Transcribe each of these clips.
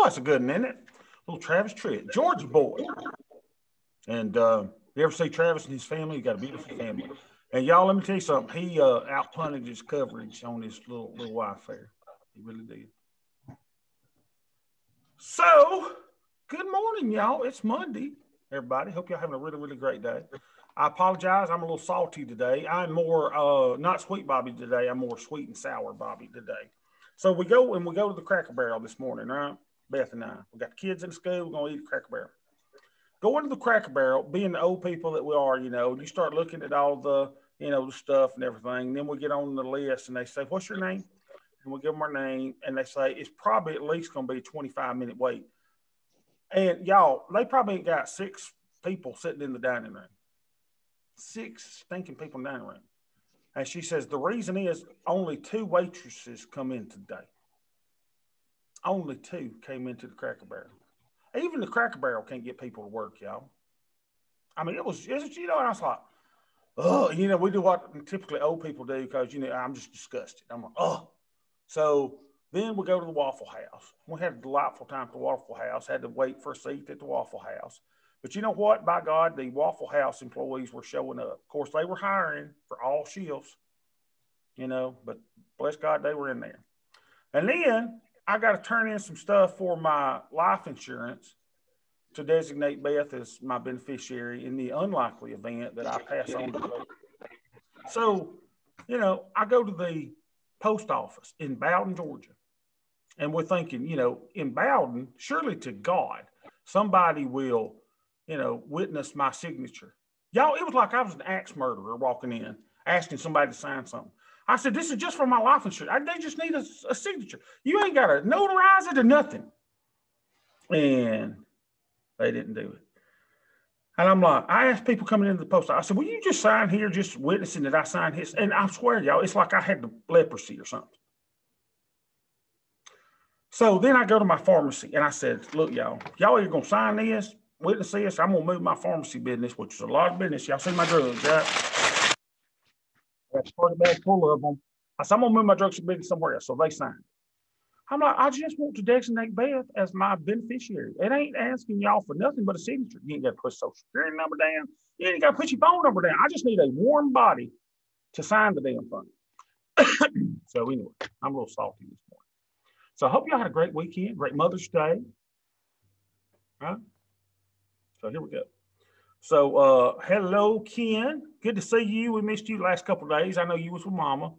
Oh, that's a good one, isn't it? Little Travis Tritt, Georgia boy. And you ever see Travis and his family? He got a beautiful family. And y'all, let me tell you something. He outpunted his coverage on his little wife there. He really did. So, good morning, y'all. It's Monday, everybody. Hope y'all having a really, really great day. I apologize. I'm a little salty today. I'm more not sweet Bobby today. I'm more sweet and sour Bobby today. So we go to the Cracker Barrel this morning, right? Beth and I. We got the kids in school. We're gonna eat a Cracker Barrel. Go into the Cracker Barrel, being the old people that we are, you start looking at all the, the stuff and everything. And then we get on the list and they say, "What's your name?" And we give them our name and they say, "It's probably at least going to be a 25-minute wait." And y'all, they probably ain't got 6 people sitting in the dining room. 6 stinking people in the dining room. And she says, the reason is only 2 waitresses come in today. Only 2 came into the Cracker Barrel. Even the Cracker Barrel can't get people to work, y'all. I mean, it was, and I was like, oh, we do what typically old people do because, I'm just disgusted. I'm like, oh. So then we go to the Waffle House. We had a delightful time at the Waffle House. Had to wait for a seat at the Waffle House. But you know what? By God, the Waffle House employees were showing up. Of course, they were hiring for all shifts, but bless God, they were in there. And then I got to turn in some stuff for my life insurance to designate Beth as my beneficiary in the unlikely event that I pass on to her. So, I go to the post office in Bowden, Georgia. And we're thinking, in Bowden, surely to God, somebody will, witness my signature. Y'all, it was like I was an axe murderer walking in, asking somebody to sign something. I said, this is just for my life insurance. They just need a signature. You ain't got to notarize it or nothing. And they didn't do it. And I'm like, I asked people coming into the post office, I said, will you just sign here, just witnessing that I signed his? And I swear, y'all, it's like I had the leprosy or something. So then I go to my pharmacy and I said, look, y'all are going to sign this, witness this. I'm going to move my pharmacy business, which is a lot of business. Y'all see my drugs, right? I got a party bag full of them. I said, I'm going to move my drugs business somewhere else. So they signed. I'm like, I just want to designate Beth as my beneficiary. It ain't asking y'all for nothing but a signature. You ain't got to put a social security number down. You ain't got to put your phone number down. I just need a warm body to sign the damn thing. So anyway, I'm a little salty this morning. So I hope y'all had a great weekend, great Mother's Day. Right? So here we go. So hello, Ken. Good to see you. We missed you the last couple of days. I know you was with Mama.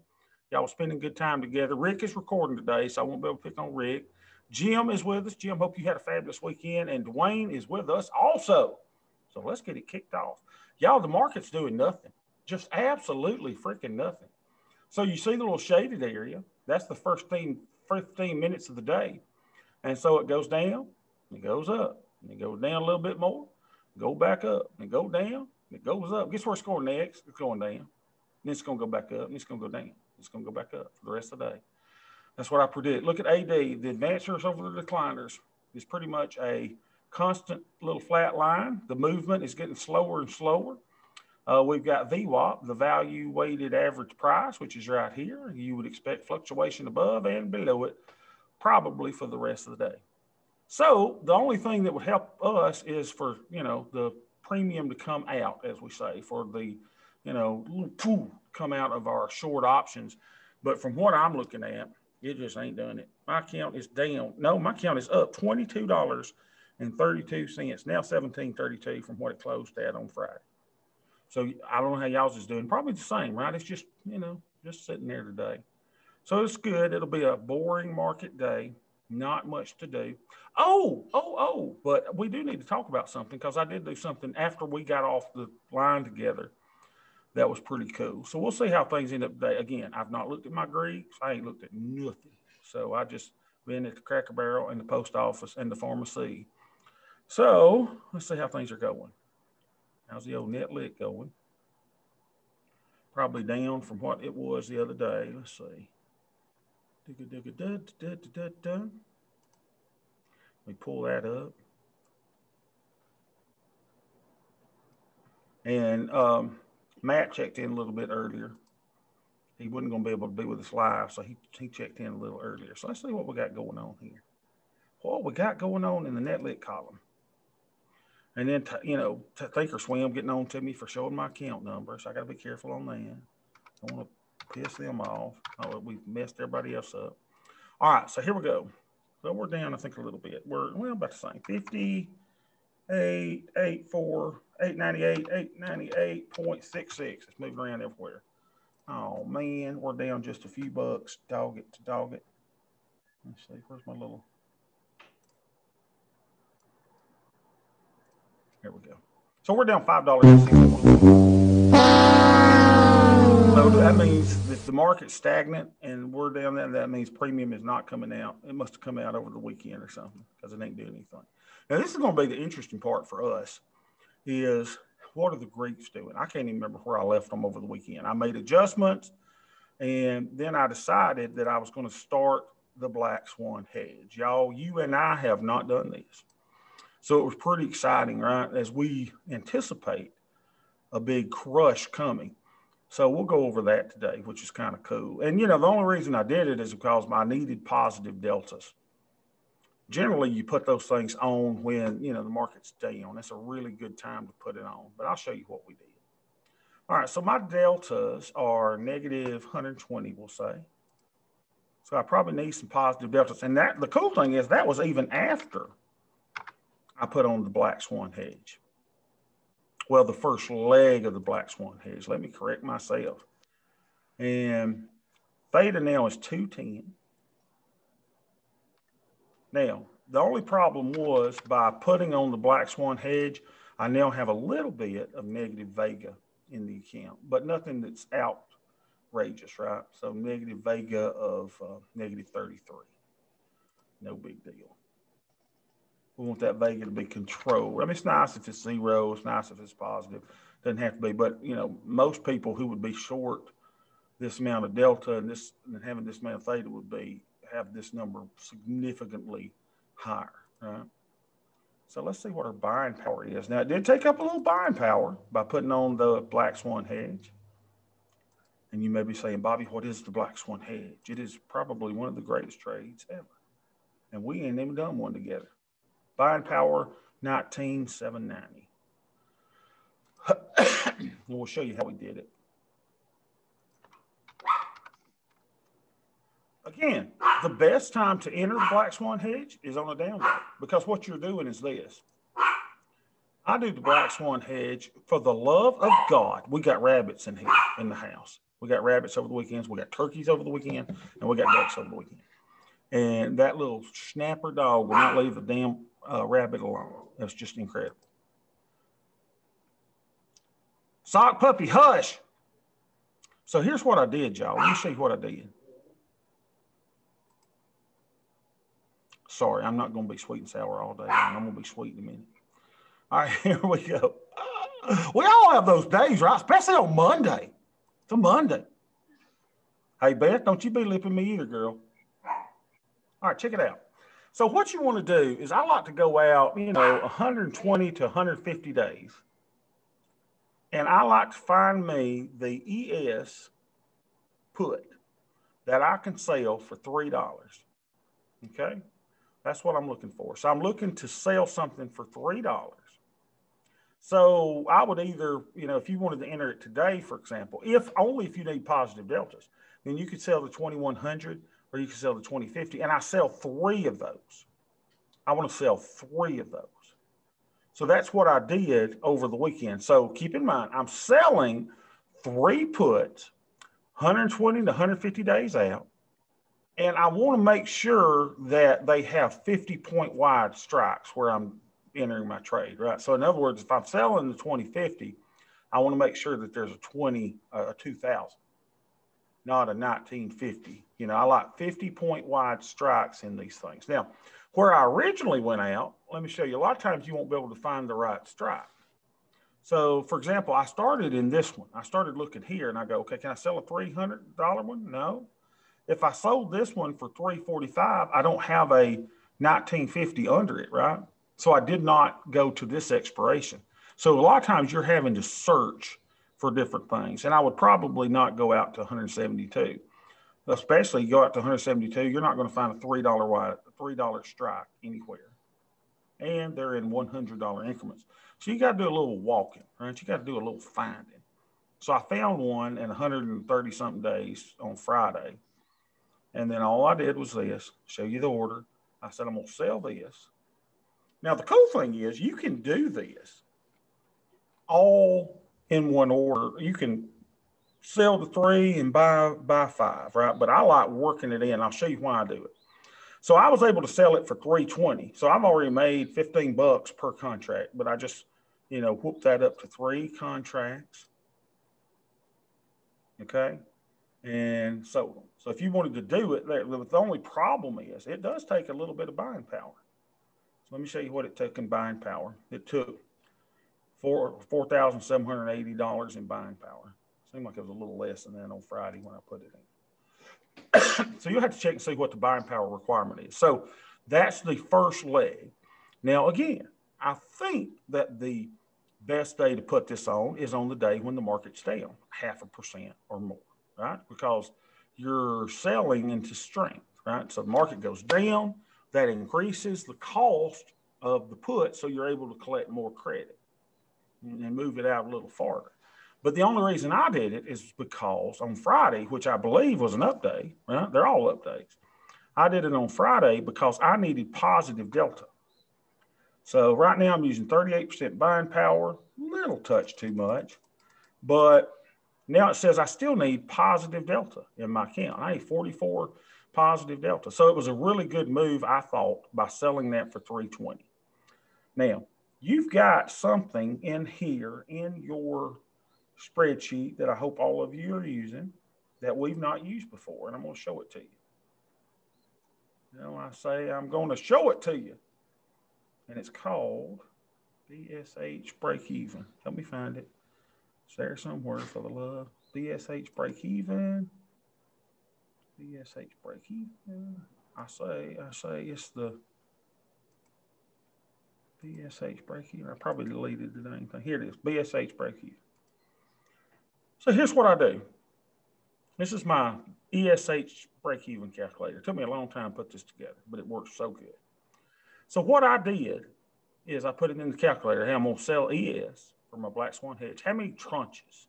Y'all were spending good time together. Rick is recording today, so I won't be able to pick on Rick. Jim is with us. Jim, hope you had a fabulous weekend. And Dwayne is with us also. So let's get it kicked off. Y'all, the market's doing nothing. Just absolutely freaking nothing. So you see the little shaded area. That's the first 15 minutes of the day. And so it goes down, it goes up, and it goes down a little bit more, go back up, and go down, and it goes up. Guess where it's going next? It's going down. Then it's going to go back up, and it's going to go down. It's going to go back up for the rest of the day. That's what I predict. Look at AD. The advancers over the decliners is pretty much a constant little flat line. The movement is getting slower and slower. We've got VWAP, the value weighted average price, which is right here. You would expect fluctuation above and below it, probably for the rest of the day. So the only thing that would help us is for, the premium to come out, as we say, for the, come out of our short options. But from what I'm looking at, it just ain't done it. My count is down. No, my count is up $22.32, now $17.32 from what it closed at on Friday. So I don't know how y'all's is doing. Probably the same, right? It's just, just sitting there today. So it's good. It'll be a boring market day. Not much to do. But we do need to talk about something because I did do something after we got off the line together that was pretty cool. So we'll see how things end up today. Again, I've not looked at my Greeks. I ain't looked at nothing. So I just been at the Cracker Barrel and the post office and the pharmacy. So let's see how things are going. How's the old net lit going? Probably down from what it was the other day. Let's see. Let me pull that up. And Matt checked in a little bit earlier. He wasn't going to be able to be with us live, so he checked in a little earlier. So let's see what we got going on here. what we got going on in the net lit column. And then, Thinkorswim getting on to me for showing my account number. So I got to be careful on that. I don't want to piss them off. Oh, we've messed everybody else up. All right, so here we go. So we're down, I think, a little bit. We're about the same. 58, 84, 898, 898.66. It's moving around everywhere. Oh, man, we're down just a few bucks. Dog it to dog it. Let's see, where's my little... Here we go. So we're down $5. So that means that the market's stagnant and we're down there. That means premium is not coming out. It must have come out over the weekend or something because it ain't doing anything. Now, this is going to be the interesting part for us is what are the Greeks doing? I can't even remember where I left them over the weekend. I made adjustments and then I decided that I was going to start the Black Swan Hedge. Y'all, you and I have not done this. So it was pretty exciting, right, as we anticipate a big crush coming. So we'll go over that today, which is kind of cool. And, the only reason I did it is because I needed positive deltas. Generally, you put those things on when, the market's down. That's a really good time to put it on. But I'll show you what we did. All right, so my deltas are negative 120, we'll say. So I probably need some positive deltas. And the cool thing is that was even after I put on the Black Swan Hedge. Well, the first leg of the Black Swan Hedge. Let me correct myself. And theta now is 210. Now, the only problem was by putting on the Black Swan Hedge, I now have a little bit of negative vega in the account, but nothing that's outrageous, right? So negative vega of negative 33. No big deal. We want that vega to be controlled. I mean, it's nice if it's zero. It's nice if it's positive. Doesn't have to be. But, most people who would be short this amount of delta and having this amount of theta would have this number significantly higher, right? So let's see what our buying power is. Now, it did take up a little buying power by putting on the Black Swan Hedge. And you may be saying, Bobby, what is the Black Swan Hedge? It is probably one of the greatest trades ever. And we ain't even done one together. Buying power, 19,790. And we'll show you how we did it. Again, the best time to enter the Black Swan Hedge is on a down day because what you're doing is this. I do the Black Swan Hedge for the love of God. We got rabbits in here in the house. We got rabbits over the weekends. We got turkeys over the weekend, and we got ducks over the weekend. And that little snapper dog will not leave the damn rabbit alone. That's just incredible. Sock puppy, hush. So here's what I did, y'all. Let me show you what I did. Sorry, I'm not going to be sweet and sour all day. I'm going to be sweet in a minute. All right, here we go. We all have those days, right? Especially on Monday. It's a Monday. Hey, Beth, don't you be lipping me either, girl. All right, check it out. So what you want to do is I like to go out, 120 to 150 days. And I like to find me the ES put that I can sell for $3. Okay? That's what I'm looking for. So I'm looking to sell something for $3. So I would either, if you wanted to enter it today, for example, only if you need positive deltas, then you could sell the 2100 or you can sell the 2050. And I sell 3 of those. I want to sell 3 of those. So that's what I did over the weekend. So keep in mind, I'm selling 3 puts, 120 to 150 days out. And I want to make sure that they have 50-point wide strikes where I'm entering my trade, right? So in other words, if I'm selling the 2050, I want to make sure that there's a 2000, not a 1950. I like 50-point wide strikes in these things. Now, where I originally went out, let me show you. A lot of times you won't be able to find the right strike. So, for example, I started in this one. I started looking here, and I go, okay, can I sell a $300 one? No. If I sold this one for $345, I don't have a 1950 under it, right? So I did not go to this expiration. So a lot of times you're having to search for different things. And I would probably not go out to 172. especially you go out to 172, you're not going to find a $3 strike anywhere. And they're in $100 increments. So you got to do a little walking, right? You got to do a little finding. So I found one in 130 something days on Friday. And then all I did was this, show you the order. I said, I'm going to sell this. Now, the cool thing is you can do this all in one order. You can sell the 3 and buy 5, right? But I like working it in. I'll show you why I do it. So I was able to sell it for $320. So I've already made $15 per contract, but I just, whoop that up to 3 contracts. Okay. And sold them. So if you wanted to do it, the only problem is it does take a little bit of buying power. So let me show you what it took in buying power. It took $4,780 in buying power. Seemed like it was a little less than that on Friday when I put it in. So you'll have to check and see what the buying power requirement is. So that's the first leg. Now, again, I think that the best day to put this on is on the day when the market's down 0.5% or more, right? Because you're selling into strength, right? So the market goes down, that increases the cost of the put, so you're able to collect more credit and move it out a little farther. But the only reason I did it is because on Friday, which I believe was an update, right? They're all updates. I did it on Friday because I needed positive delta. So right now I'm using 38% buying power, little touch too much, but now it says I still need positive delta in my account. I need 44 positive delta. So it was a really good move, I thought, by selling that for $320. Now, you've got something in here in your spreadsheet that I hope all of you are using that we've not used before, and I'm going to show it to you. I say I'm going to show it to you, and it's called BSH Breakeven. Help me find it. It's there somewhere for the love. BSH Breakeven. BSH Breakeven. I say it's the BSH Breakeven. I probably deleted the dang thing. Here it is. BSH Breakeven. So here's what I do. This is my ESH break-even calculator. It took me a long time to put this together, but it works so good. So what I did is I put it in the calculator. Hey, I'm going to sell ES for my Black Swan Hedge. How many tranches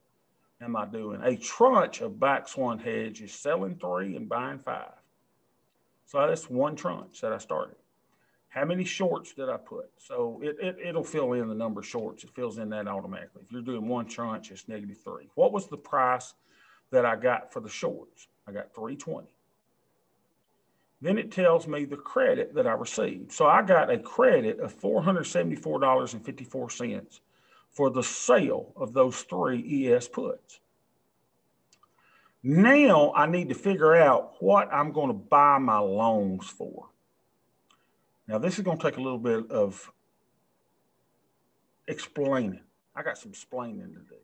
am I doing? A tranche of Black Swan Hedge is selling 3 and buying 5. So that's one tranche that I started. How many shorts did I put? So it'll fill in the number of shorts. It fills in that automatically. If you're doing one tranche, it's -3. What was the price that I got for the shorts? I got $320. Then it tells me the credit that I received. So I got a credit of $474.54 for the sale of those 3 ES puts. Now I need to figure out what I'm going to buy my longs for. Now, this is going to take a little bit of explaining. I got some explaining to do.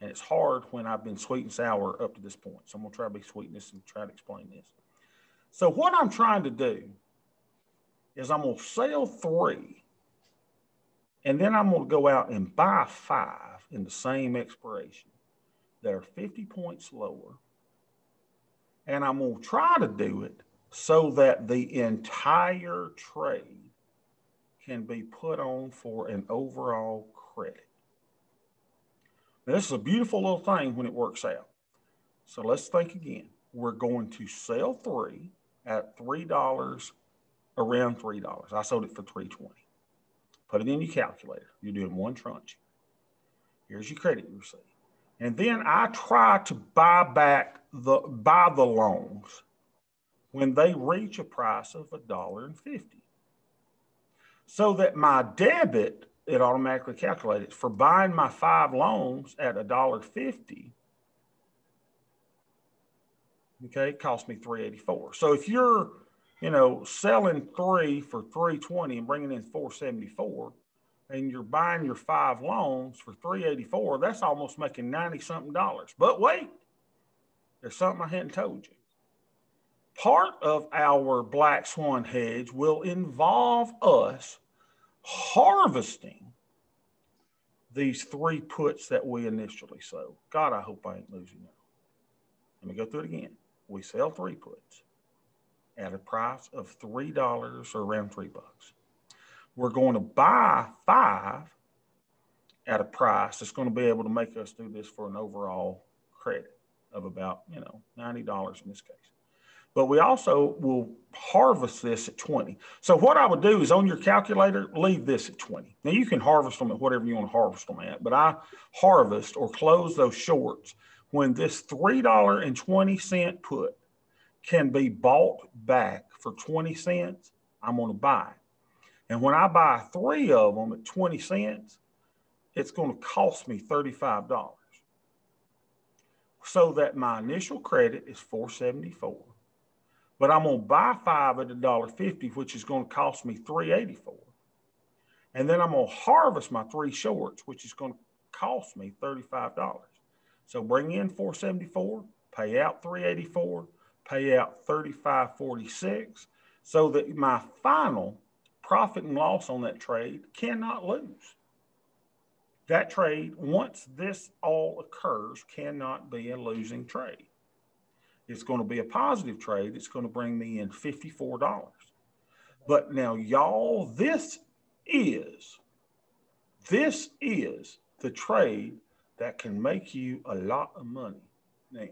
And it's hard when I've been sweet and sour up to this point. So I'm going to try to be sweet and try to explain this. So what I'm trying to do is I'm going to sell 3. And then I'm going to go out and buy 5 in the same expiration that are 50 points lower. And I'm going to try to do it so that the entire trade can be put on for an overall credit. Now, this is a beautiful little thing when it works out. So let's think again. We're going to sell 3 at $3, around $3. I sold it for $320. Put it in your calculator. You're doing one tranche. Here's your credit you receive. And then I try to buy the longs when they reach a price of $1.50. So that my debit, it automatically calculates for buying my 5 longs at $1.50. Okay, it cost me $3.84. So if you're, selling 3 for $320 and bringing in $4.74, and you're buying your 5 longs for $3.84, that's almost making $90-something. But wait, there's something I hadn't told you. Part of our Black Swan Hedge will involve us harvesting these 3 puts that we initially sold. God, I hope I ain't losing them. Let me go through it again. we sell 3 puts at a price of $3 or around $3. We're going to buy 5 at a price that's going to be able to make us do this for an overall credit of about, $90 in this case. But we also will harvest this at 20. So what I would do is on your calculator, leave this at 20. Now you can harvest them at whatever you want to harvest them at, but I harvest or close those shorts when this $3.20 put can be bought back for 20 cents, I'm going to buy it. And when I buy 3 of them at 20 cents, it's going to cost me $35. So that my initial credit is $474. But I'm going to buy 5 at $1.50, which is going to cost me $3.84. And then I'm going to harvest my 3 shorts, which is going to cost me $35. So bring in $474, pay out $3.84, pay out $35.46, so that my final profit and loss on that trade cannot lose. That trade, once this all occurs, cannot be a losing trade. It's going to be a positive trade. It's going to bring me in $54. But now, y'all, this is the trade that can make you a lot of money. Now,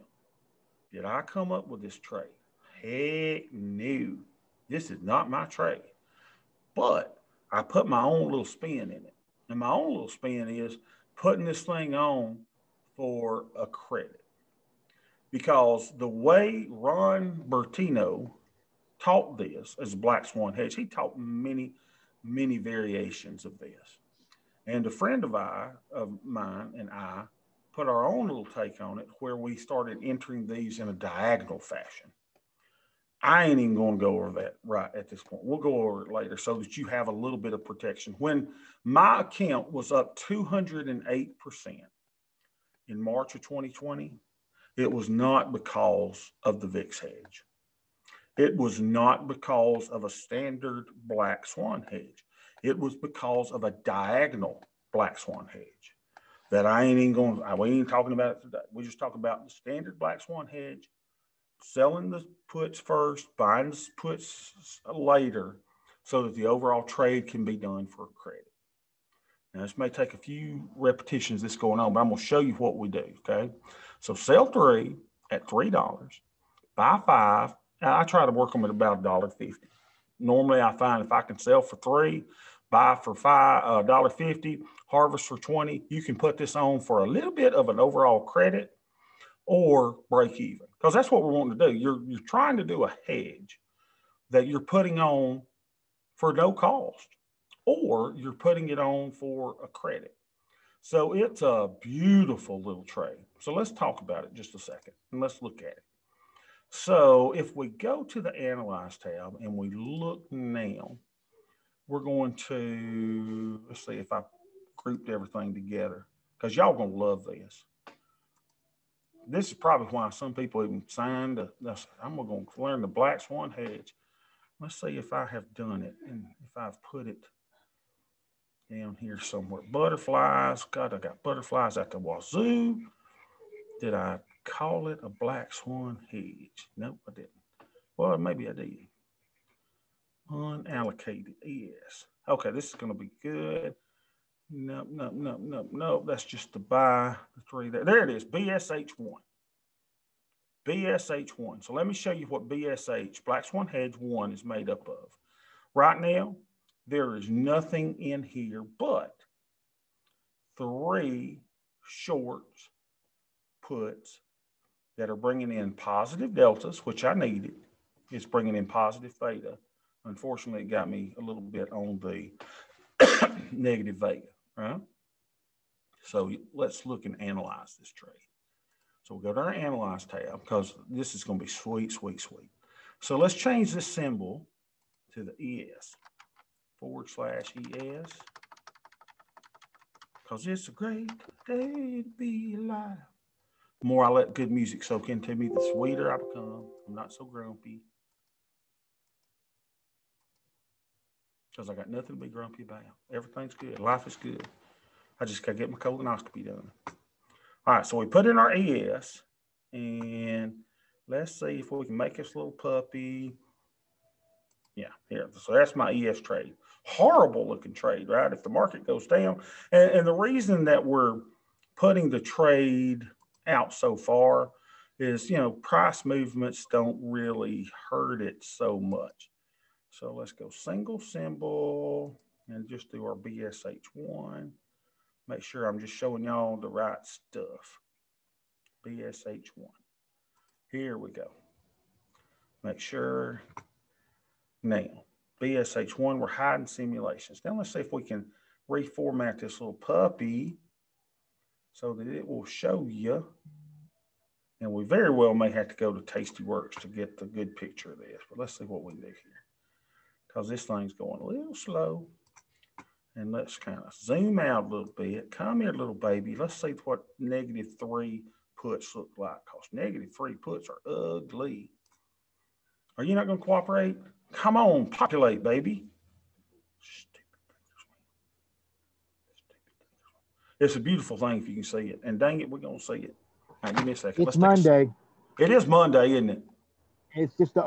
did I come up with this trade? Heck no. This is not my trade. But I put my own little spin in it. And my own little spin is putting this thing on for a credit. Because the way Ron Bertino taught this as a Black Swan Hedge, he taught many, many variations of this. And a friend of mine and I put our own little take on it where we started entering these in a diagonal fashion. I ain't even going to go over that right at this point. We'll go over it later so that you have a little bit of protection. When my account was up 208% in March of 2020, it was not because of the VIX hedge. It was not because of a standard Black Swan hedge. It was because of a diagonal Black Swan hedge that I ain't even going, we ain't talking about it today. We just talk about the standard Black Swan hedge, selling the puts first, buying the puts later so that the overall trade can be done for credit. Now, this may take a few repetitions this going on, but I'm going to show you what we do, okay? So sell 3 at $3, buy 5. Now, I try to work them at about $1.50. Normally, I find if I can sell for 3, buy for $1.50, harvest for 20, you can put this on for a little bit of an overall credit or break even, because that's what we're wanting to do. You're trying to do a hedge that you're putting on for no cost, or you're putting it on for a credit. So it's a beautiful little trade. So let's talk about it just a second and let's look at it. So if we go to the Analyze tab and we look now, we're going to, let's see if I grouped everything together, because y'all gonna love this. This is probably why some people even signed. I'm going to learn the Black Swan hedge. Let's see if I have done it and if I've put it down here somewhere. Butterflies. God, I got butterflies at the wazoo. Did I call it a Black Swan hedge? Nope, I didn't. Well, maybe I did. Unallocated. Yes. Okay, this is going to be good. Nope. That's just to buy the 3 there. There it is, BSH1. BSH1. So let me show you what BSH, Black Swan Hedge 1, is made up of. Right now, there is nothing in here but 3 shorts puts that are bringing in positive deltas, which I needed. It's bringing in positive theta. Unfortunately, it got me a little bit on the negative vega, right? So let's look and analyze this trade. So we'll go to our Analyze tab because this is going to be sweet, sweet, sweet. So let's change this symbol to the ES, /ES, because it's a great day to be alive. The more I let good music soak into me, the sweeter I become. I'm not so grumpy, because I got nothing to be grumpy about. Everything's good. Life is good. I just got to get my colonoscopy done. All right, so we put in our ES, and Let's see if we can make this little puppy. Yeah, here. So that's my ES trade. Horrible looking trade, right? If the market goes down. And the reason that we're putting the trade out so far is, price movements don't really hurt it so much. So let's go single symbol and just do our BSH1. Make sure I'm just showing y'all the right stuff. BSH1. Here we go. Make sure. Now, BSH1, we're hiding simulations. Now let's see if we can reformat this little puppy so that it will show you. And we very well may have to go to Tastyworks to get the good picture of this. But let's see what we can do here. Because this thing's going a little slow. And let's kind of zoom out a little bit. Come here, little baby. Let's see what -3 puts look like. Because -3 puts are ugly. Are you not going to cooperate? Come on, populate, baby. It's a beautiful thing if you can see it. And dang it, we're going to see it. All right, give me a second. It's Monday. It is Monday, isn't it? It's just the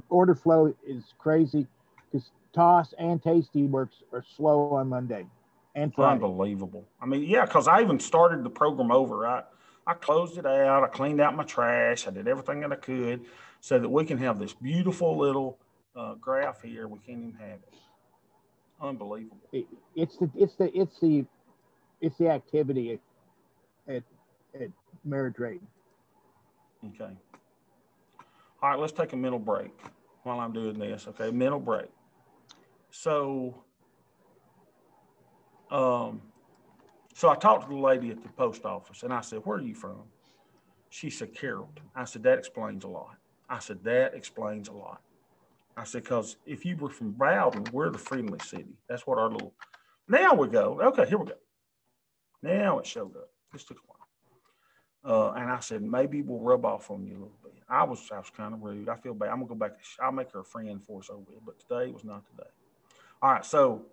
order flow is crazy because Toss and Tastyworks are slow on Monday and Friday. Unbelievable. I mean, yeah, because I even started the program over, right? I closed it out. I cleaned out my trash. I did everything that I could so that we can have this beautiful little graph here. We can't even have it. Unbelievable. It's the activity at Ameritrade. Okay. All right, let's take a mental break while I'm doing this. Okay, mental break. So, so I talked to the lady at the post office and I said, "Where are you from?" She said, "Carrollton." I said, "That explains a lot." I said, "That explains a lot." I said, "Because if you were from Bowden, we're the friendly city. That's what our little." Now we go. Okay, here we go. Now it showed up. This took a while. And I said, "Maybe we'll rub off on you a little bit." I was kind of rude. I feel bad. I'm gonna go back. I'll make her a friend for us over here. But today was not today. All right, so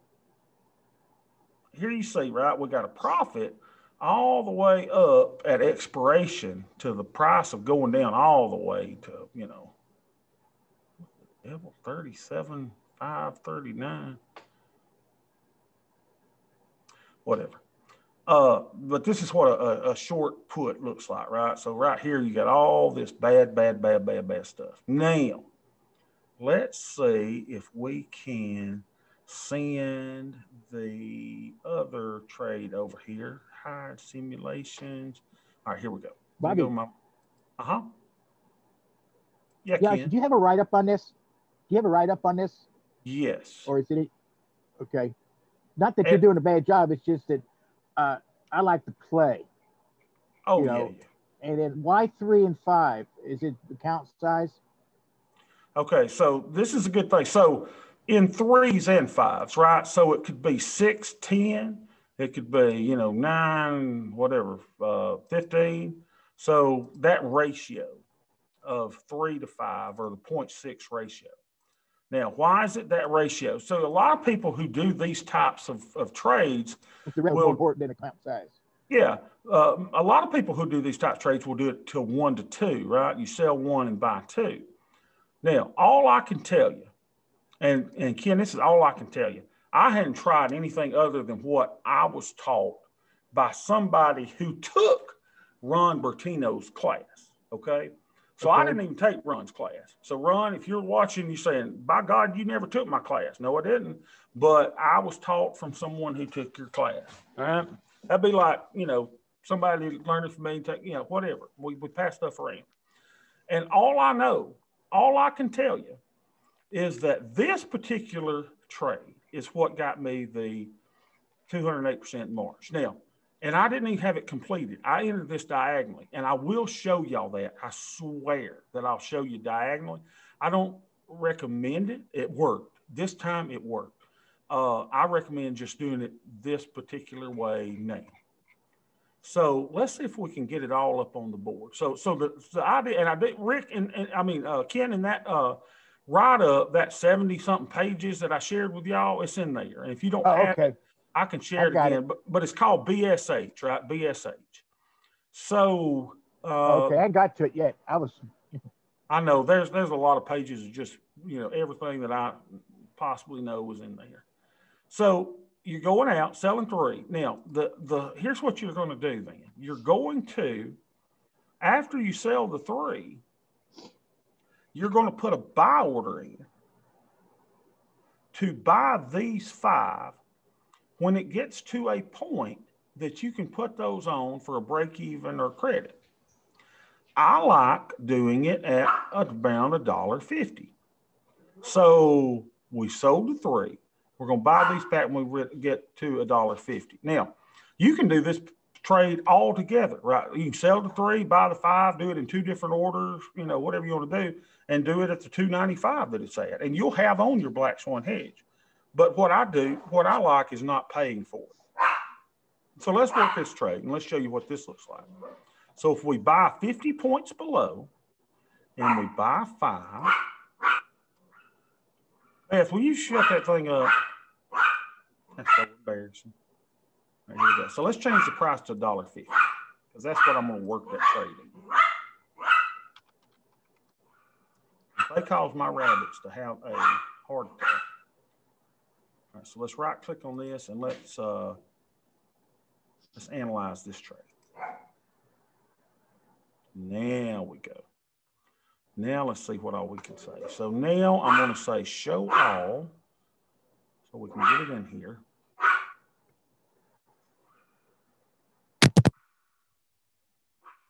here you see, right? We got a profit all the way up at expiration to the price of going down all the way to, level 37,539. Whatever. But this is what a short put looks like, right? So right here, you got all this bad stuff. Now, let's see if we can send the other trade over here. Hide simulations. All right, here we go. Bobby. Yeah, Ken. Ken. Do you have a write-up on this? Do you have a write-up on this? Yes. Or is it okay? Not that you're doing a bad job. It's just that I like to play. Oh, yeah. And then why 3 and 5? Is it the count size? Okay, so this is a good thing. So in 3s and 5s, right? So it could be 6, 10. It could be, 9, whatever, 15. So that ratio of 3 to 5 or the 0.6 ratio. Now, why is it that ratio? So a lot of people who do these types of trades it's more important than account size. Yeah. A lot of people who do these type of trades will do it to 1 to 2, right? You sell 1 and buy 2. Now, all I can tell you, and Ken, this is all I can tell you. I hadn't tried anything other than what I was taught by somebody who took Ron Bertino's class, okay? So I didn't even take Ron's class. So Ron, if you're watching, you're saying, "By God, you never took my class." No, I didn't. But I was taught from someone who took your class, all right? That'd be like, somebody learning from me, whatever. We pass stuff around. And all I can tell you is that this particular trade is what got me the 208% March. Now, and I didn't even have it completed. I entered this diagonally, and I will show y'all that. I swear that I'll show you diagonally. I don't recommend it. It worked. This time it worked. I recommend just doing it this particular way now. So let's see if we can get it all up on the board. So the idea, and I did, Rick, Ken, in that write-up, that 70-something pages that I shared with y'all, it's in there. And if you don't have it, I can share it again. But it's called BSH, right? BSH. So okay, I got to it yet. I know there's a lot of pages of just, everything that I possibly know was in there. So you're going out selling 3. Now, here's what you're going to do then. You're going to, after you sell the 3, you're going to put a buy order in to buy these 5 when it gets to a point that you can put those on for a break even or credit. I like doing it at around $1.50. So we sold the 3. We're going to buy these back when we get to $1.50. Now, you can do this trade all together, right? You can sell the 3, buy the 5, do it in 2 different orders, whatever you want to do, and do it at the $2.95 that it's at. And you'll have on your Black Swan Hedge. But what I like is not paying for it. So let's work this trade, and let's show you what this looks like. So if we buy 50 points below, and we buy 5, Beth, will you shut that thing up? That's so embarrassing. Right, here we go. So let's change the price to $1.50 because that's what I'm going to work that trade in. If they cause my rabbits to have a heart attack. All right, so let's right click on this and let's analyze this trade. Now we go. Now let's see what all we can say. So now I'm going to say show all so we can get it in here.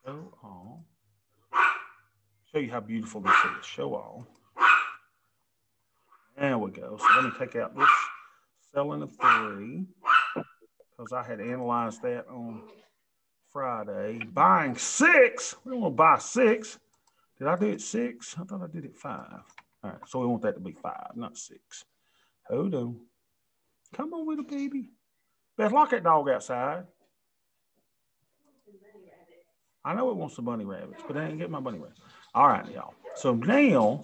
Show all. Show you how beautiful this is. Show all. There we go. So let me take out this selling of 3 because I had analyzed that on Friday. Buying 6. We don't want to buy 6. Did I do it 6? I thought I did it 5. All right, so we want that to be 5, not 6. Hold on. Come on, little baby. Beth, lock that dog outside. I know it wants the bunny rabbits, but I ain't get my bunny rabbits. All right, y'all. So now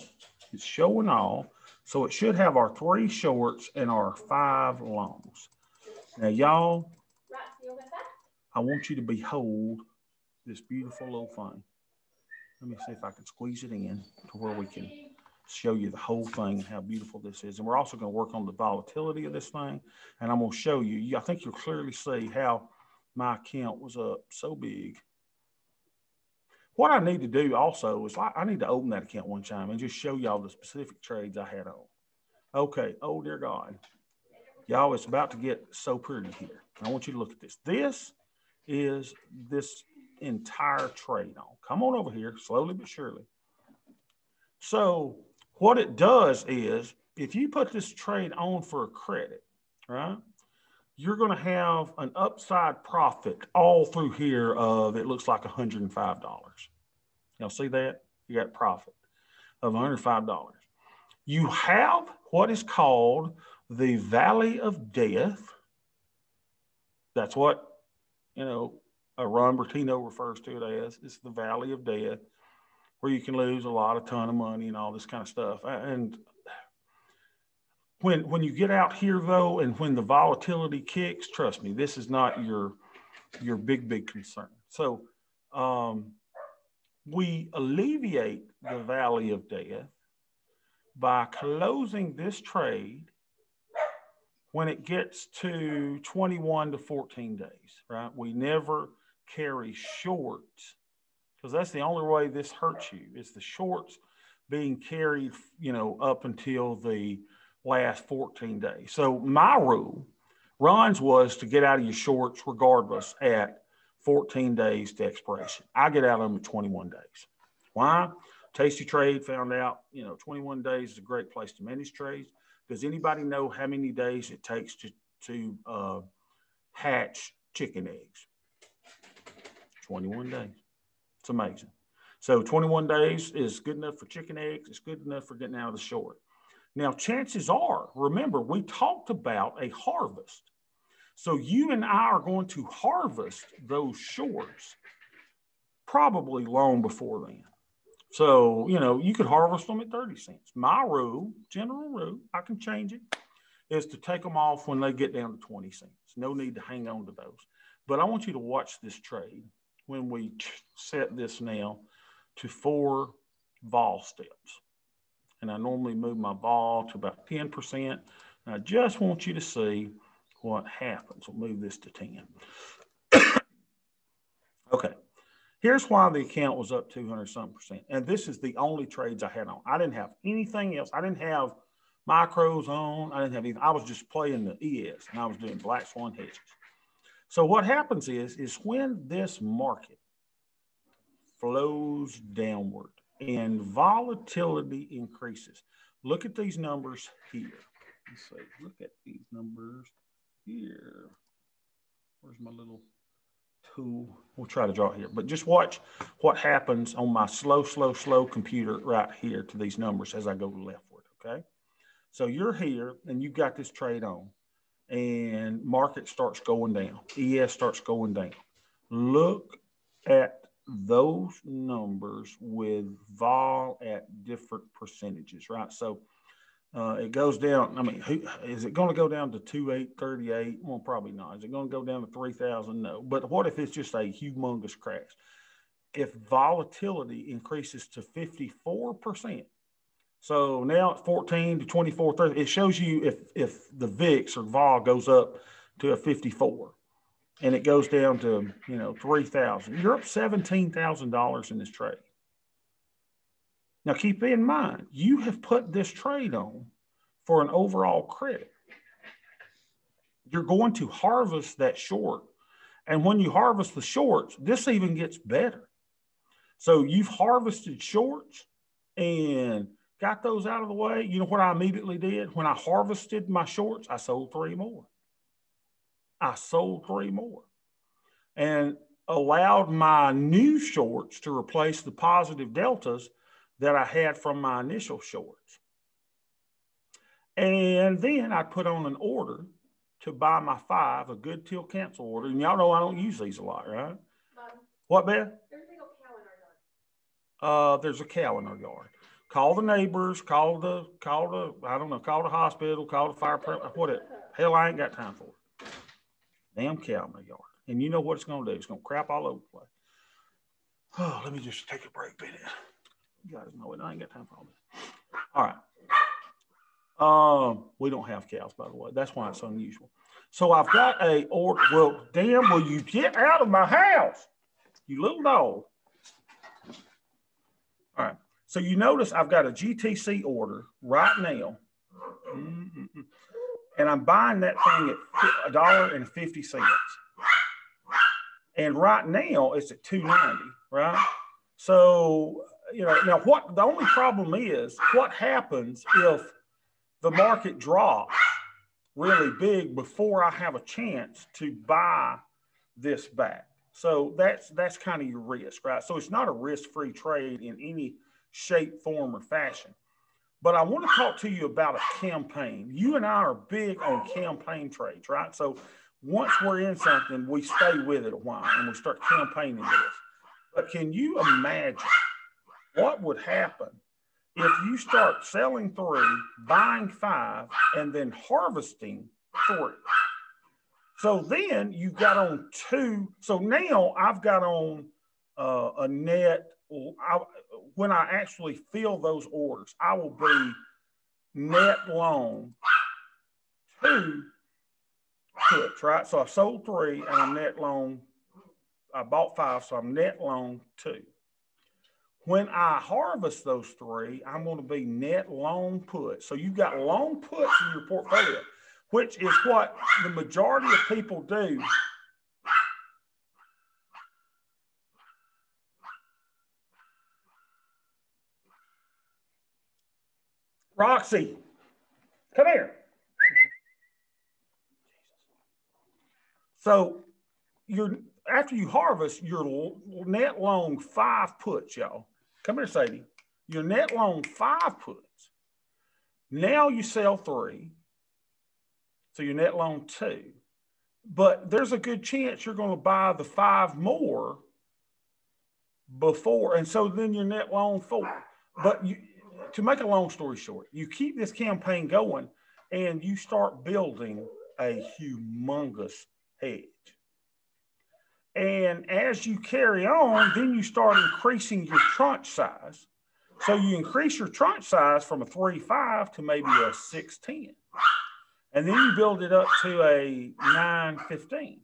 it's showing all. So it should have our 3 shorts and our 5 longs. Now, y'all, I want you to behold this beautiful little thing. Let me see if I can squeeze it in to where we can show you the whole thing and how beautiful this is. And we're also going to work on the volatility of this thing. And I'm going to show you, I think you'll clearly see how my account was up so big. What I need to do also is I need to open that account one time and just show y'all the specific trades I had on. Okay. Oh, dear God. Y'all, it's about to get so pretty here. I want you to look at this. This is this entire trade on. Come on over here, slowly but surely. So what it does is if you put this trade on for a credit, right, you're going to have an upside profit all through here of, it looks like $105. Y'all see that? You got profit of $105. You have what is called the Valley of Death. That's what, Ron Bertino refers to it as. It's the Valley of Death, where you can lose a ton of money and all this kind of stuff. And when you get out here, though, and when the volatility kicks, trust me, this is not your big concern. So we alleviate the Valley of Death by closing this trade when it gets to 21 to 14 days, right? We never carry shorts because that's the only way this hurts you is the shorts being carried, up until the last 14 days. So my rule, Ron's, was to get out of your shorts regardless at 14 days to expiration. I get out of them at 21 days. Why? Tasty Trade found out, 21 days is a great place to manage trades. Does anybody know how many days it takes to hatch chicken eggs? 21 days. It's amazing. So 21 days is good enough for chicken eggs. It's good enough for getting out of the short. Now, chances are, remember, we talked about a harvest. So you and I are going to harvest those shorts probably long before then. So, you could harvest them at 30 cents. My rule, general rule, I can change it, is to take them off when they get down to 20 cents. No need to hang on to those. But I want you to watch this trade when we set this now to 4 vol steps. And I normally move my vol to about 10%. And I just want you to see what happens. We'll move this to 10. Okay. Here's why the account was up 200-something%. And this is the only trades I had on. I didn't have anything else. I didn't have micros on. I didn't have anything. I was just playing the ES, and I was doing black swan hedges. So what happens is when this market flows downward and volatility increases, look at these numbers here. Let's see. Look at these numbers here. Where's my little tool? We'll try to draw it here, but just watch what happens on my slow computer right here to these numbers as I go leftward, okay? So you're here and you've got this trade on and market starts going down. ES starts going down. Look at those numbers with vol at different percentages, right? So it goes down. I mean, is it going to go down to 2,838? Well, probably not. Is it going to go down to 3,000? No. But what if it's just a humongous crash? If volatility increases to 54%, so now it's 14 to 24, 30, it shows you if the VIX or vol goes up to a 54 and it goes down to, 3,000, you're up $17,000 in this trade. Now, keep in mind, you have put this trade on for an overall credit. You're going to harvest that short. And when you harvest the shorts, this even gets better. So you've harvested shorts and got those out of the way. You know what I immediately did? When I harvested my shorts, I sold 3 more. I sold 3 more. And allowed my new shorts to replace the positive deltas that I had from my initial shorts. And then I put on an order to buy my 5, a good till cancel order. And y'all know I don't use these a lot, right? What, Beth? There's a big old cow in our yard. There's a cow in our yard. Call the neighbors, call the hospital, call the fire, whatever. Hell, I ain't got time for it. Damn cow in my yard. And you know what it's going to do? It's going to crap all over the place. Oh, let me just take a break a minute. You guys know it. I ain't got time for all this. All right. We don't have cows, by the way. That's why it's unusual. So I've got a order. Well, damn, will you get out of my house, you little dog? All right. So you notice I've got a GTC order right now. And I'm buying that thing at $1.50. And right now it's at $2.90, right? So, now what the only problem is, what happens if the market drops really big before I have a chance to buy this back? So that's kind of your risk, right? So it's not a risk-free trade in any shape, form, or fashion. But I want to talk to you about a campaign. You and I are big on campaign trades, right? So once we're in something, we stay with it a while and we start campaigning this. But can you imagine what would happen if you start selling 3, buying 5, and then harvesting 3? So then you got on 2. So now I've got on a net. When I actually fill those orders, I will be net long 2 puts, right? So I sold 3 and I'm net long. I bought 5, so I'm net long 2. When I harvest those 3, I'm going to be net long puts. So you've got long puts in your portfolio, which is what the majority of people do. Roxy, come here. So after you harvest, you're net long 5 puts, y'all. Come here, Sadie. You're net long 5 puts. Now you sell 3. So you're net long 2. But there's a good chance you're going to buy the 5 more before. And so then you're net long 4. But to make a long story short, you keep this campaign going and you start building a humongous hedge. And as you carry on, then you start increasing your tranche size So you increase your tranche size from a 3.5 to maybe a 6.10. And then you build it up to a 9.15.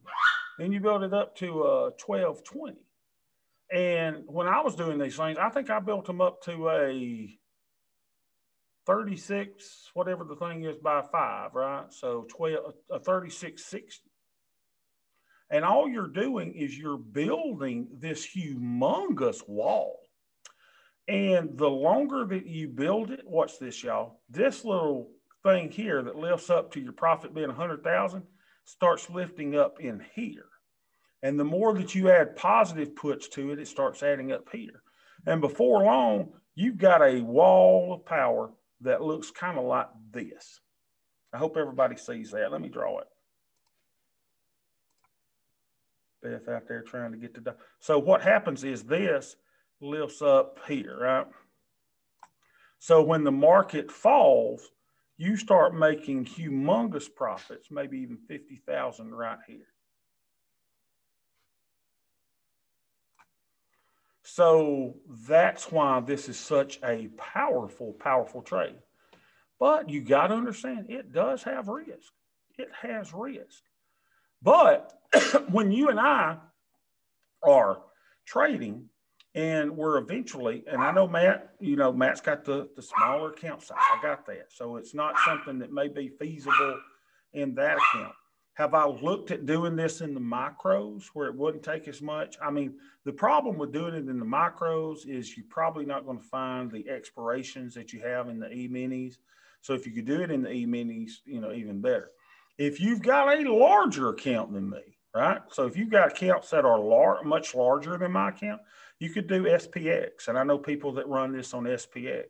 Then you build it up to a 12.20. And when I was doing these things, I think I built them up to a 36, whatever the thing is by 5, right? So a 36.60. And all you're doing is you're building this humongous wall. And the longer that you build it, watch this, y'all. This little thing here that lifts up to your profit being 100,000 starts lifting up in here. And the more that you add positive puts to it, it starts adding up here. And before long, you've got a wall of power that looks kind of like this. I hope everybody sees that. Let me draw it. Beth out there trying to get to. So what happens is this lifts up here, right? So when the market falls, you start making humongous profits, maybe even 50,000 right here. So that's why this is such a powerful, powerful trade. But you got to understand, it does have risk. It has risk. But when you and I are trading and we're eventually, and I know Matt, you know, Matt's got the smaller account size. I got that. So it's not something that may be feasible in that account. Have I looked at doing this in the micros where it wouldn't take as much? I mean, the problem with doing it in the micros is you're probably not going to find the expirations that you have in the E-minis. So if you could do it in the E-minis, you know, even better. If you've got a larger account than me, right? So if you've got accounts that are much larger than my account, you could do SPX. And I know people that run this on SPX.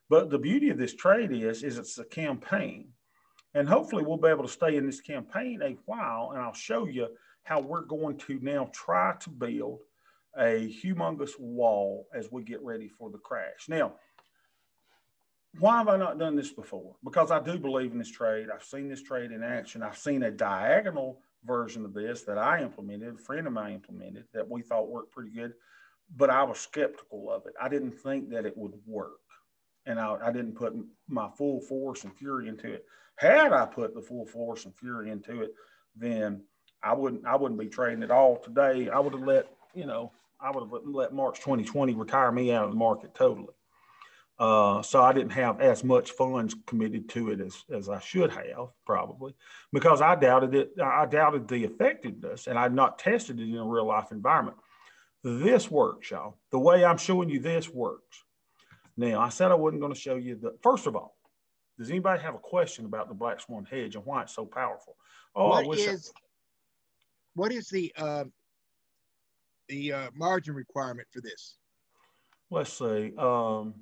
But the beauty of this trade is it's a campaign. And hopefully we'll be able to stay in this campaign a while. And I'll show you how we're going to now try to build a humongous wall as we get ready for the crash. Now, why have I not done this before? Because I do believe in this trade. I've seen this trade in action. I've seen a diagonal version of this that I implemented, a friend of mine implemented, that we thought worked pretty good, but I was skeptical of it. I didn't think that it would work. And I didn't put my full force and fury into it. Had I put the full force and fury into it, then I wouldn't be trading at all today. I would have let March 2020 retire me out of the market totally. So I didn't have as much funds committed to it as I should have, probably, because I doubted it. I doubted the effectiveness, and I'd not tested it in a real life environment. This works, y'all. The way I'm showing you this works. Now, I said I wasn't going to show you first of all, does anybody have a question about the Black Swan Hedge and why it's so powerful? What is the margin requirement for this? Let's see. Hold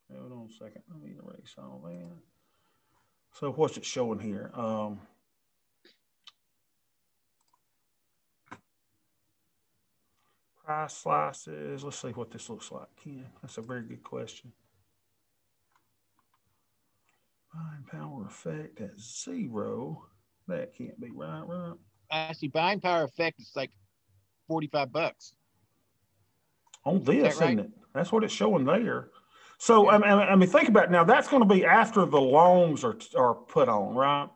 on a second. Let me erase all that. So what's it showing here? Price slices. Let's see what this looks like, Ken. That's a very good question. Buying power effect at 0. That can't be right? Actually, buying power effect is like $45. On this, isn't it? That's what it's showing there. So, yeah. I mean, think about it now. That's going to be after the longs are put on, right?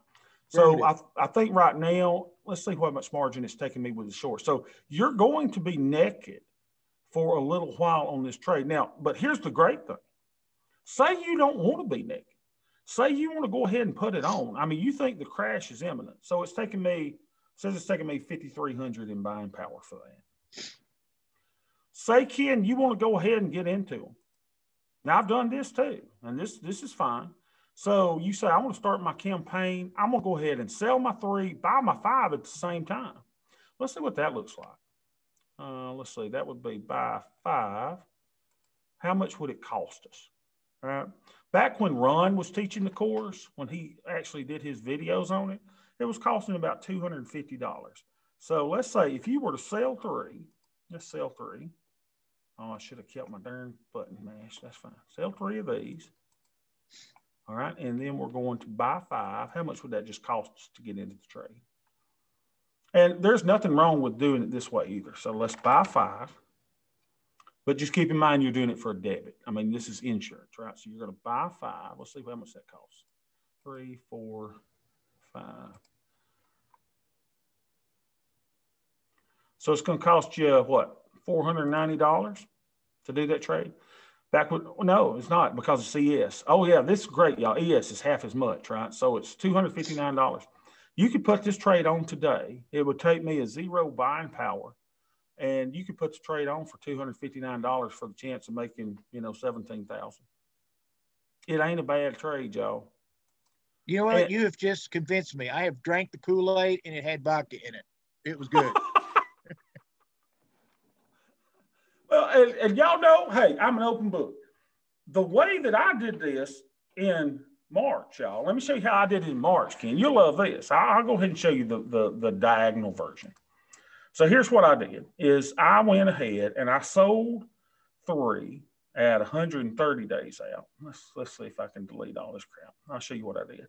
So I think right now, let's see what much margin it's taking me with the short. So you're going to be naked for a little while on this trade. Now, but here's the great thing. Say you don't want to be naked. Say you want to go ahead and put it on. I mean, you think the crash is imminent. So it's taking me 5,300 in buying power for that. Say, Ken, you want to go ahead and get into them. Now, I've done this too, and this is fine. So you say, I want to start my campaign. I'm going to go ahead and sell my 3, buy my 5 at the same time. Let's see what that looks like. Let's see. That would be buy 5. How much would it cost us? All right. Back when Ron was teaching the course, when he actually did his videos on it, it was costing about $250. So let's say if you were to sell 3, let's sell 3. Oh, I should have kept my darn button mashed. That's fine. Sell 3 of these. All right. And then we're going to buy 5. How much would that just cost us to get into the trade? And there's nothing wrong with doing it this way either. So let's buy 5. But just keep in mind you're doing it for a debit. I mean, this is insurance, right? So you're going to buy 5. Let's see how much that costs. 3, 4, 5. So it's going to cost you what? $490 to do that trade? No, it's not because it's ES. Oh yeah, this is great, y'all. ES is half as much, right? So it's $259. You could put this trade on today. It would take me a 0 buying power. And you could put the trade on for $259 for the chance of making, $17,000. It ain't a bad trade, y'all. You know what? You have just convinced me. I have drank the Kool-Aid and it had vodka in it. It was good. Well, and y'all know, hey, I'm an open book. The way that I did this in March, y'all, let me show you how I did it in March, Ken. You'll love this. I'll go ahead and show you the diagonal version. So here's what I did is I went ahead and I sold 3 at 130 days out. Let's see if I can delete all this crap. I'll show you what I did.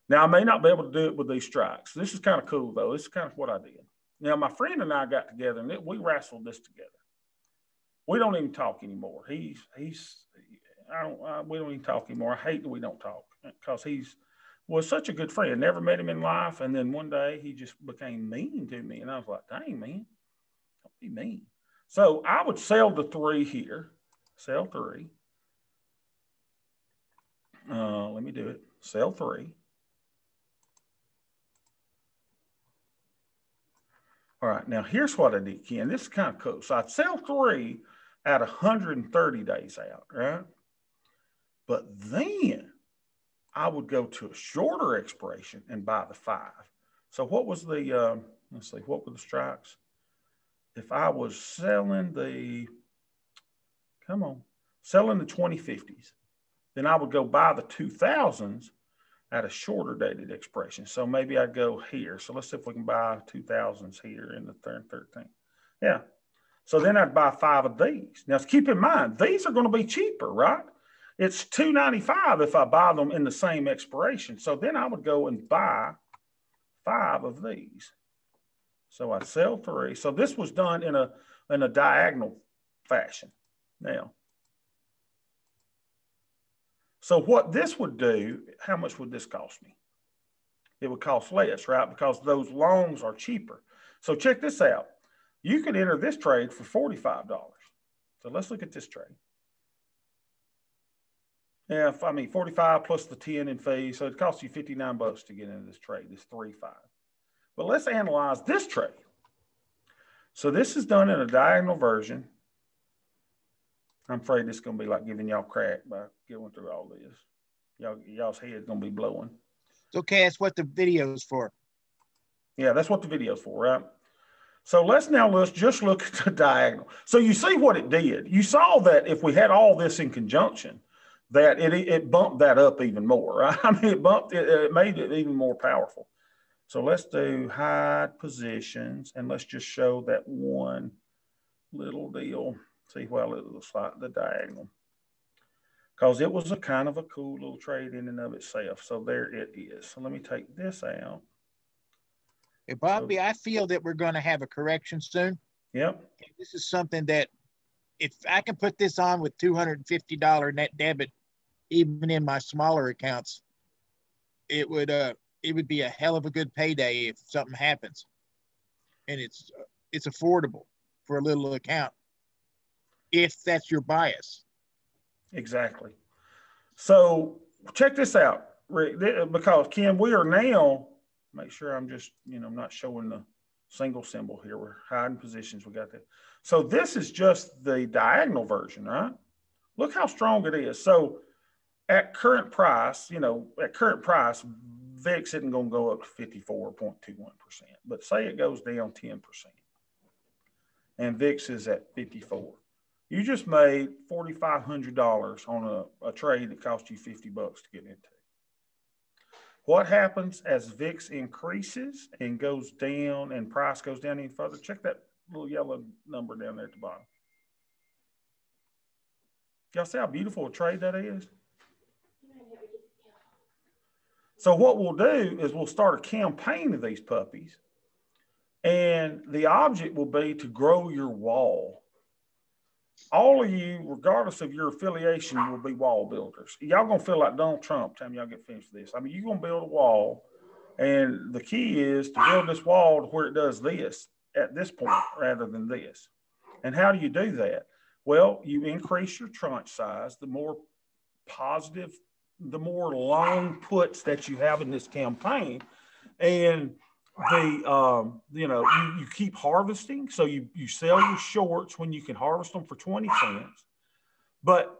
Now, I may not be able to do it with these strikes. This is kind of cool, though. This is kind of what I did. Now, my friend and I got together, and we wrestled this together. We don't even talk anymore. We don't even talk anymore. I hate that we don't talk because was such a good friend. Never met him in life. And then one day he just became mean to me. And I was like, dang, man, don't be mean. So I would sell the 3 here. Sell 3. Let me do it. Sell 3. All right. Now here's what I did, Ken. This is kind of cool. So I'd sell 3 at 130 days out, right? But then I would go to a shorter expiration and buy the 5. So what was the, let's see, what were the strikes? If I was selling the 2050s, then I would go buy the 2000s at a shorter dated expiration. So maybe I'd go here. So let's see if we can buy 2000s here in the 13. Yeah. So then I'd buy 5 of these. Now keep in mind, these are going to be cheaper, right? It's $295 if I buy them in the same expiration. So then I would go and buy 5 of these. So I sell 3. So this was done in a diagonal fashion. Now, so what this would do, how much would this cost me? It would cost less, right? Because those longs are cheaper. So check this out. You could enter this trade for $45. So let's look at this trade. Yeah, 45 plus the 10 in fees. So it costs you $59 to get into this trade. It's 3.5. But let's analyze this trade. So this is done in a diagonal version. I'm afraid this is going to be like giving y'all crack by going through all this. Y'all's head's going to be blowing. It's okay. That's what the video's for. Yeah, that's what the video's for, right? So let's just look at the diagonal. So you see what it did. You saw that if we had all this in conjunction, that it bumped that up even more, right? I mean, it made it even more powerful. So let's do hide positions, and let's just show that one little deal. See how it looks like the diagonal. Because it was a kind of a cool little trade in and of itself. So there it is. So let me take this out. Hey, Bobby, I feel that we're going to have a correction soon. Yep. This is something that if I can put this on with $250 net debit, even in my smaller accounts, it would be a hell of a good payday if something happens. And it's affordable for a little account if that's your bias. Exactly. So check this out, Rick, because Ken, we are now, make sure I'm just, I'm not showing the single symbol here. We're hiding positions. We got that. So this is just the diagonal version, right? Look how strong it is. So at current price, VIX isn't going to go up to 54.21%, but say it goes down 10% and VIX is at 54. You just made $4,500 on a trade that cost you $50 to get into. What happens as VIX increases and goes down and price goes down any further? Check that little yellow number down there at the bottom. Y'all see how beautiful a trade that is? So what we'll do is we'll start a campaign of these puppies, and the object will be to grow your wall. all of you, regardless of your affiliation, will be wall builders. Y'all gonna feel like Donald Trump time y'all get finished with this. I mean, you're gonna build a wall, and the key is to build this wall to where it does this at this point rather than this. And how do you do that? Well, you increase your tranche size. The more positive, the more long puts that you have in this campaign, and you keep harvesting. So you sell your shorts when you can harvest them for 20 cents. But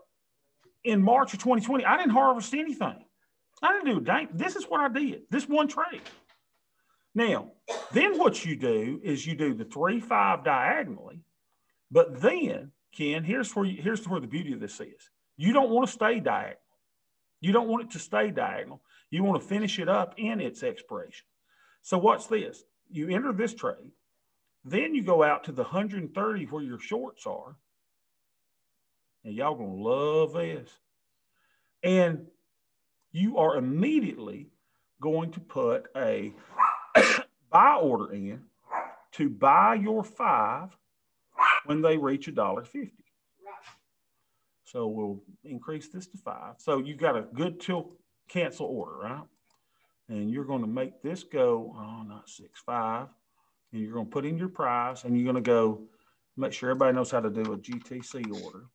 in March of 2020, I didn't harvest anything. I didn't do a dang. This is what I did. This one trade. Now, then what you do is you do the 3-5 diagonally. But then, Ken, here's where the beauty of this is. You don't want to stay diagonal. You don't want it to stay diagonal. You want to finish it up in its expiration. So what's this? You enter this trade. Then you go out to the 130 where your shorts are. And y'all going to love this. And you are immediately going to put a buy order in to buy your 5 when they reach $1.50. So we'll increase this to 5. So you got a good till cancel order, right? And you're going to make this go, not 6.5. And you're going to put in your price, and you're going to go make sure everybody knows how to do a GTC order.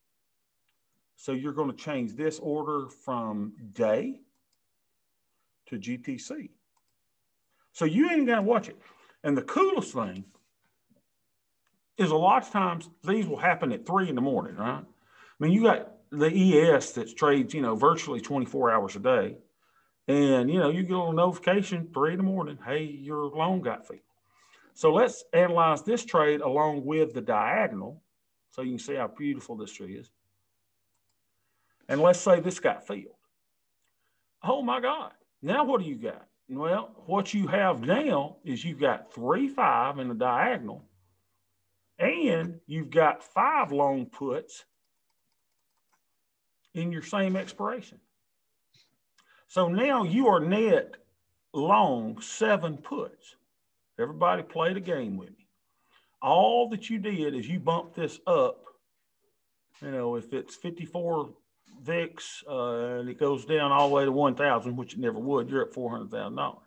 So you're going to change this order from day to GTC. So you ain't going to watch it. And the coolest thing is a lot of times these will happen at 3 in the morning, right? I mean, you got the ES that trades, virtually 24 hours a day. And, you get a little notification 3 in the morning. Hey, your loan got filled. So let's analyze this trade along with the diagonal so you can see how beautiful this is. And let's say this got filled. Oh, my God. Now what do you got? Well, what you have now is you've got 3-5 in the diagonal, and you've got 5 long puts in your same expiration. So now you are net long 7 puts. Everybody play the game with me. All that you did is you bumped this up. If it's 54 VIX and it goes down all the way to 1,000, which it never would, you're at $400,000. All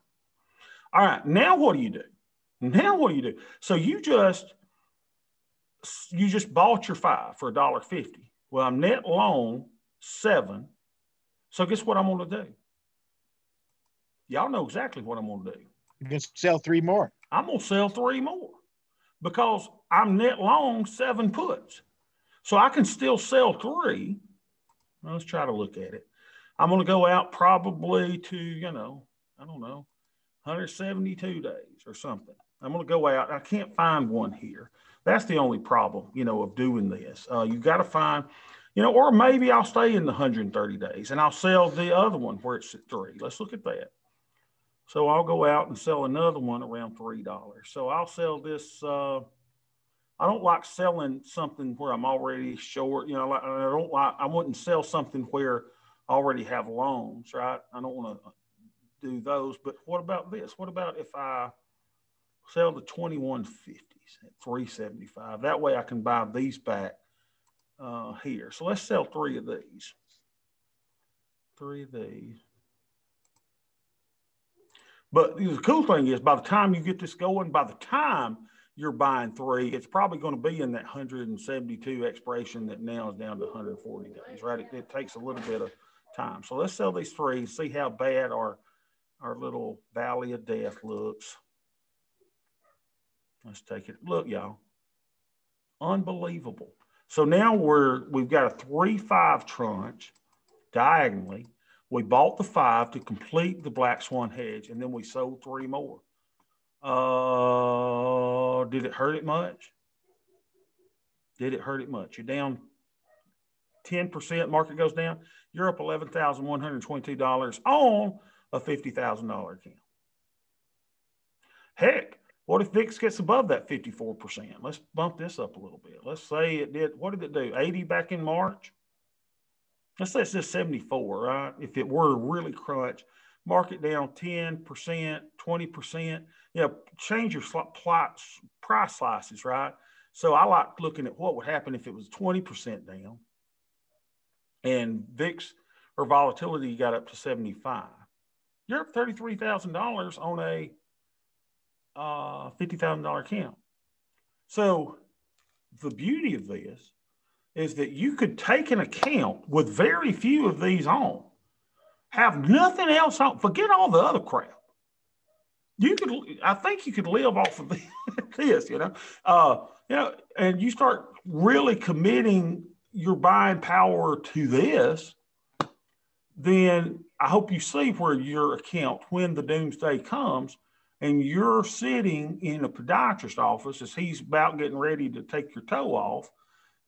right, now what do you do? So you just bought your 5 for $1.50. Well, I'm net long 7. So guess what I'm going to do? Y'all know exactly what I'm going to do. You're going to sell 3 more. I'm going to sell 3 more because I'm net long 7 puts. So I can still sell 3. Well, let's try to look at it. I'm going to go out probably to, 172 days or something. I'm going to go out. I can't find one here. That's the only problem, of doing this. You got to find, or maybe I'll stay in the 130 days and I'll sell the other one where it's at 3. Let's look at that. So I'll go out and sell another one around $3. So I'll sell this. I don't like selling something where I'm already short. I wouldn't sell something where I already have loans, right? I don't want to do those. But what about this? What about if I sell the 2150s at $3.75? That way I can buy these back here. So let's sell 3 of these. 3 of these. But the cool thing is, by the time you get this going, by the time you're buying 3, it's probably going to be in that 172 expiration that now is down to 140 days, right? It takes a little bit of time. So let's sell these 3 and see how bad our little valley of death looks. Let's take it. Look, y'all. Unbelievable. So now we've got a 3-5 tranche diagonally. We bought the 5 to complete the Black Swan Hedge, and then we sold 3 more. Did it hurt it much? Did it hurt it much? You're down 10%, market goes down. You're up $11,122 on a $50,000 account. Heck, what if VIX gets above that 54%? Let's bump this up a little bit. Let's say it did, what did it do? 80 back in March? Let's say it's just 74, right? If it were to really crunch, market down 10%, 20%, change your price slices, right? So I like looking at what would happen if it was 20% down and VIX or volatility got up to 75. You're up $33,000 on a $50,000 account. So the beauty of this is that you could take an account with very few of these on, have nothing else on, forget all the other crap. I think you could live off of this, and you start really committing your buying power to this, then I hope you see where your account, when the doomsday comes, and you're sitting in a podiatrist office as he's about getting ready to take your toe off,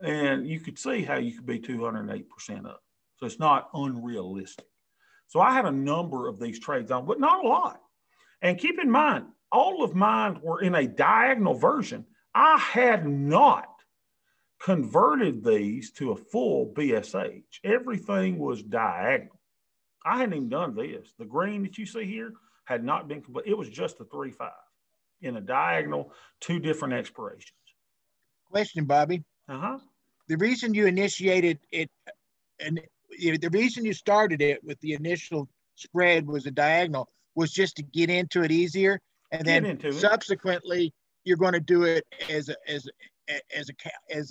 and you could see how you could be 208% up. So it's not unrealistic. So I had a number of these trades on, but not a lot. And keep in mind, all of mine were in a diagonal version. I had not converted these to a full BSH. Everything was diagonal. I hadn't even done this. The green that you see here had not been complete. It was just a 3-5 in a diagonal, 2 different expirations. Question, Bobby. The reason you initiated it, and the reason you started it with the initial spread was a diagonal, was just to get into it easier, and then subsequently you're going to do it as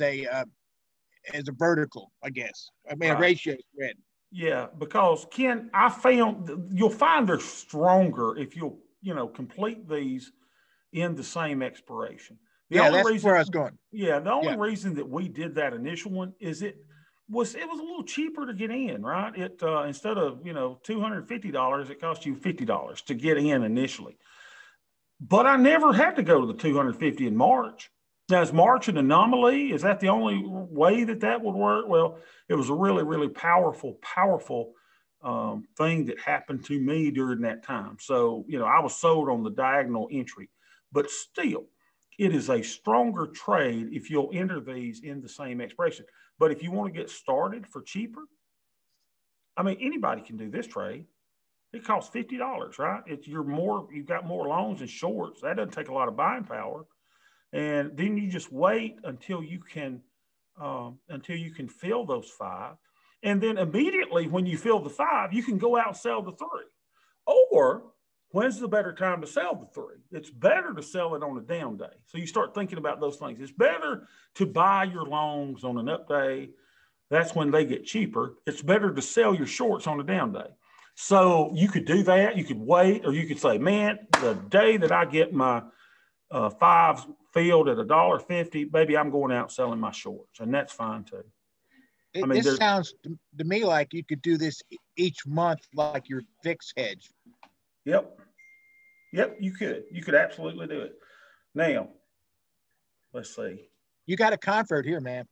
a vertical, I guess. I mean, right. A ratio spread. Yeah, because Ken, I found you'll find they're stronger if you'll complete these in the same expiration. That's where I was going. Yeah, the only reason that we did that initial one is it was a little cheaper to get in, right? It instead of $250, it cost you $50 to get in initially. But I never had to go to the $250 in March. Now, is March an anomaly? Is that the only way that would work? Well, it was a really, really powerful thing that happened to me during that time. So, I was sold on the diagonal entry, but still, it is a stronger trade if you'll enter these in the same expiration. But if you want to get started for cheaper, I mean, anybody can do this trade. It costs $50, right? You've got more longs and shorts. That doesn't take a lot of buying power. And then you just wait until you can fill those 5. And then immediately when you fill the 5, you can go out and sell the 3. Or when's the better time to sell the 3? It's better to sell it on a down day. So you start thinking about those things. It's better to buy your longs on an up day. That's when they get cheaper. It's better to sell your shorts on a down day. So you could do that. You could wait, or you could say, man, the day that I get my 5s filled at $1.50, baby, I'm going out selling my shorts, and that's fine too. This sounds to me like you could do this each month, like your VIX hedge. Yep, you could absolutely do it. Now, let's see. You got a convert here, man.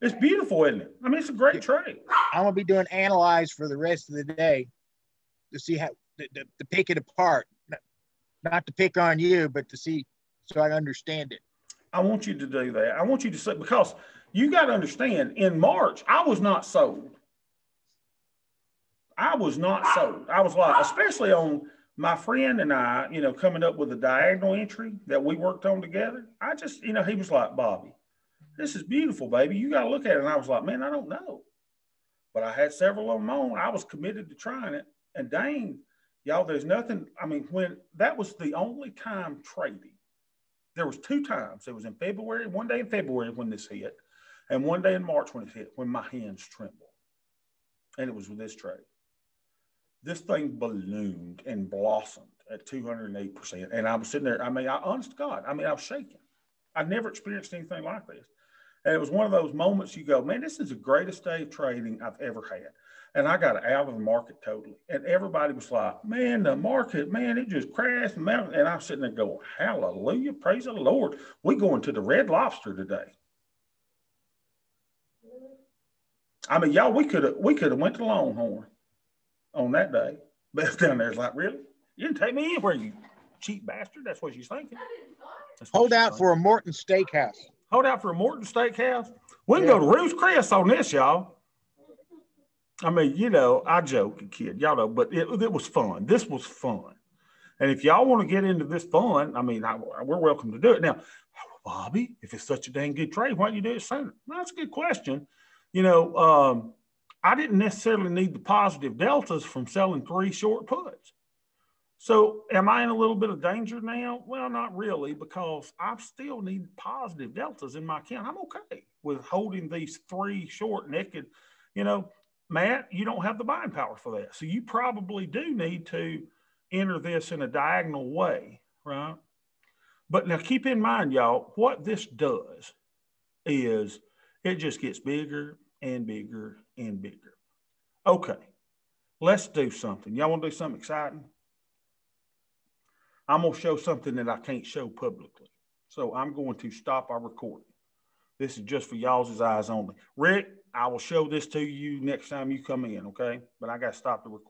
It's beautiful, isn't it? I mean, it's a great trade. I'm gonna be doing analyze for the rest of the day to see how to pick it apart. Not to pick on you, but to see so I understand it. I want you to do that. I want you to say, because you got to understand, in March, I was not sold. I was like, especially on my friend and I, coming up with a diagonal entry that we worked on together. I just, he was like, Bobby, this is beautiful, baby. You got to look at it. And I was like, man, I don't know. But I had several of them on. I was committed to trying it. And dang, y'all, there's nothing. I mean, when that was the only time trading, there was 2 times. It was in February, one day in February when this hit, and one day in March when it hit, when my hands trembled. And it was with this trade. This thing ballooned and blossomed at 208%. And I was sitting there, honest to God, I was shaking. I've never experienced anything like this. And it was one of those moments you go, man, this is the greatest day of trading I've ever had. And I got out of the market totally. And everybody was like, man, the market, man, it just crashed. And I'm sitting there going, hallelujah, praise the Lord. We're going to the Red Lobster today. I mean, y'all, we could have went to Longhorn on that day. But down there's like, really? You didn't take me anywhere, you cheap bastard. That's what she's thinking. Hold out for a Morton Steakhouse. Hold out for a Morton Steakhouse? We can go to Ruth's Chris on this, y'all. I mean, I joke, kid, y'all know, but it was fun. This was fun. And if y'all want to get into this fun, I mean, we're welcome to do it. Now, Bobby, if it's such a dang good trade, why don't you do it sooner? Well, that's a good question. I didn't necessarily need the positive deltas from selling 3 short puts. So am I in a little bit of danger now? Well, not really, because I still need positive deltas in my account. I'm okay with holding these 3 short naked. Matt, you don't have the buying power for that. So you probably do need to enter this in a diagonal way, right? But now keep in mind, y'all, what this does is it just gets bigger and bigger and bigger. Okay, let's do something. Y'all want to do something exciting? I'm going to show something that I can't show publicly. So I'm going to stop our recording. This is just for y'all's eyes only. Rick, I will show this to you next time you come in, okay? But I got to stop the recording.